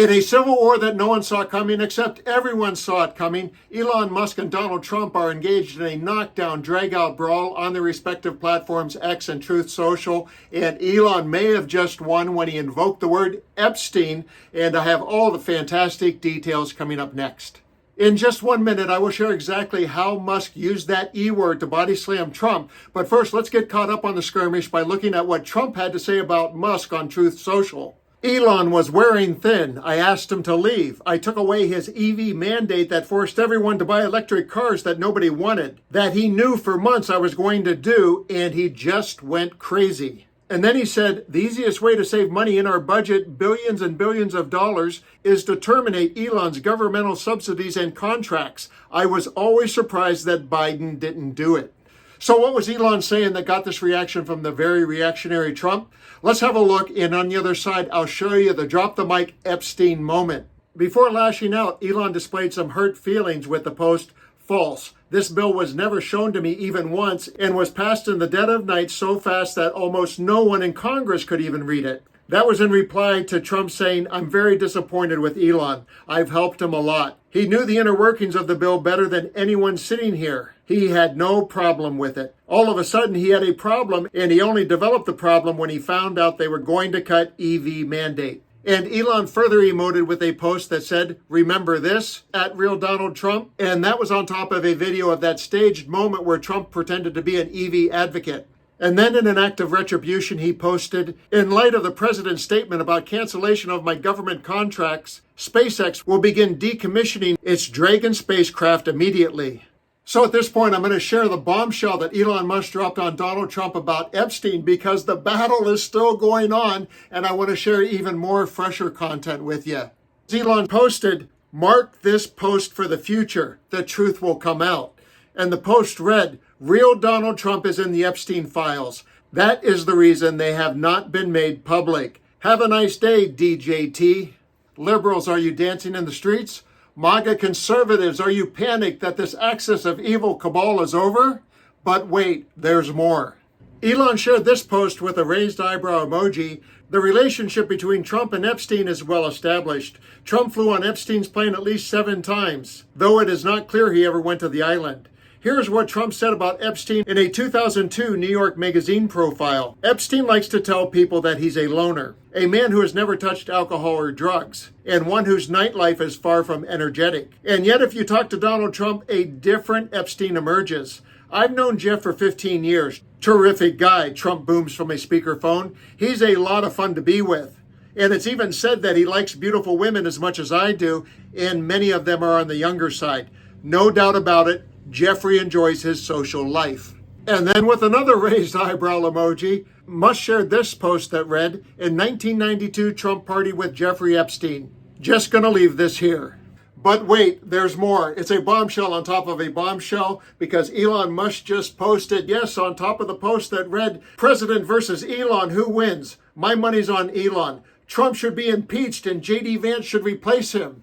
In a civil war that no one saw coming, except everyone saw it coming, Elon Musk and Donald Trump are engaged in a knockdown, drag-out brawl on their respective platforms X and Truth Social, and Elon may have just won when he invoked the word Epstein, and I have all the fantastic details coming up next. In just 1 minute, I will share exactly how Musk used that E word to body slam Trump, but first let's get caught up on the skirmish by looking at what Trump had to say about Musk on Truth Social. Elon was wearing thin. I asked him to leave. I took away his EV mandate that forced everyone to buy electric cars that nobody wanted, that he knew for months I was going to do, and he just went crazy. And then he said, the easiest way to save money in our budget, billions and billions of dollars, is to terminate Elon's governmental subsidies and contracts. I was always surprised that Biden didn't do it. So what was Elon saying that got this reaction from the very reactionary Trump? Let's have a look, and on the other side, I'll show you the drop the mic Epstein moment. Before lashing out, Elon displayed some hurt feelings with the post, false. This bill was never shown to me even once and was passed in the dead of night so fast that almost no one in Congress could even read it. That was in reply to Trump saying, I'm very disappointed with Elon. I've helped him a lot. He knew the inner workings of the bill better than anyone sitting here. He had no problem with it. All of a sudden, he had a problem, and he only developed the problem when he found out they were going to cut EV mandate. And Elon further emoted with a post that said, remember this, at Real Donald Trump? And that was on top of a video of that staged moment where Trump pretended to be an EV advocate. And then in an act of retribution, he posted, in light of the president's statement about cancellation of my government contracts, SpaceX will begin decommissioning its Dragon spacecraft immediately. So at this point, I'm going to share the bombshell that Elon Musk dropped on Donald Trump about Epstein because the battle is still going on, and I want to share even more fresher content with you. Elon posted, mark this post for the future. The truth will come out. And the post read, real Donald Trump is in the Epstein files. That is the reason they have not been made public. Have a nice day, DJT. Liberals, are you dancing in the streets? MAGA conservatives, are you panicked that this axis of evil cabal is over? But wait, there's more. Elon shared this post with a raised eyebrow emoji. The relationship between Trump and Epstein is well established. Trump flew on Epstein's plane at least 7 times, though it is not clear he ever went to the island. Here's what Trump said about Epstein in a 2002 New York Magazine profile. Epstein likes to tell people that he's a loner, a man who has never touched alcohol or drugs, and one whose nightlife is far from energetic. And yet if you talk to Donald Trump, a different Epstein emerges. I've known Jeff for 15 years. Terrific guy, Trump booms from a speakerphone. He's a lot of fun to be with. And it's even said that he likes beautiful women as much as I do, and many of them are on the younger side. No doubt about it. Jeffrey enjoys his social life. And then with another raised eyebrow emoji, Musk shared this post that read, in 1992 Trump party with Jeffrey Epstein. Just gonna leave this here. But wait, there's more. It's a bombshell on top of a bombshell because Elon Musk just posted, yes, on top of the post that read, President versus Elon, who wins? My money's on Elon. Trump should be impeached and J.D. Vance should replace him.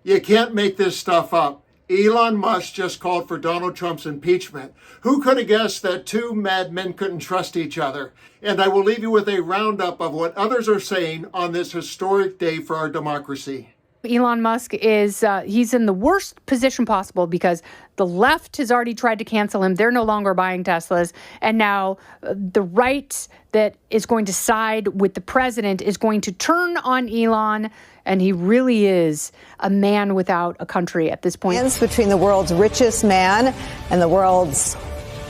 You can't make this stuff up. Elon Musk just called for Donald Trump's impeachment. Who could have guessed that two madmen couldn't trust each other? And I will leave you with a roundup of what others are saying on this historic day for our democracy. Elon Musk is, he's in the worst position possible because the left has already tried to cancel him. They're no longer buying Teslas. And now the right that is going to side with the president is going to turn on Elon. And he really is a man without a country at this point. Between the world's richest man and the world's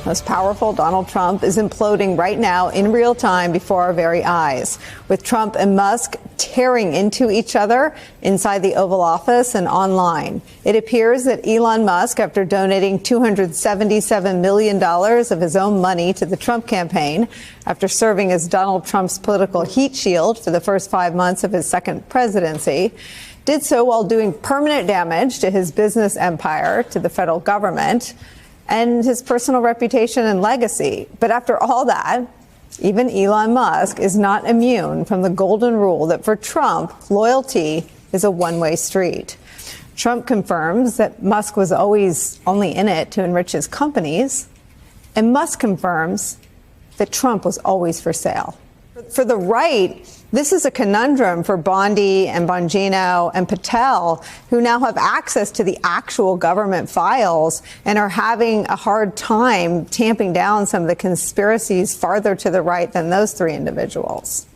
most powerful, Donald Trump, is imploding right now in real time before our very eyes, with Trump and Musk tearing into each other inside the Oval Office and online. It appears that Elon Musk, after donating $277 million of his own money to the Trump campaign, after serving as Donald Trump's political heat shield for the first 5 months of his second presidency, did so while doing permanent damage to his business empire, to the federal government, and his personal reputation and legacy. But after all that, even Elon Musk is not immune from the golden rule that for Trump, loyalty is a one-way street. Trump confirms that Musk was always only in it to enrich his companies, and Musk confirms that Trump was always for sale. For the right, this is a conundrum for Bondi and Bongino and Patel, who now have access to the actual government files and are having a hard time tamping down some of the conspiracies farther to the right than those three individuals.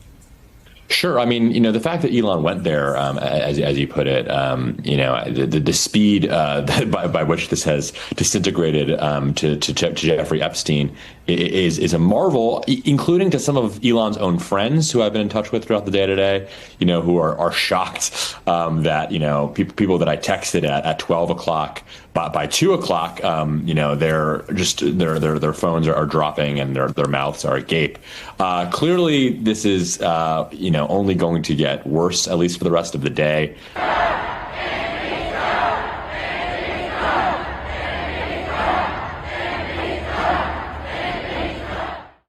Sure. I mean, the fact that Elon went there, as you put it, the speed by which this has disintegrated to Jeffrey Epstein is a marvel, including to some of Elon's own friends who I've been in touch with throughout the day today, who are shocked that, people that I texted at 12 o'clock, by 2 o'clock, they're just their phones are dropping and their mouths are agape. Clearly, this is, only going to get worse, at least for the rest of the day.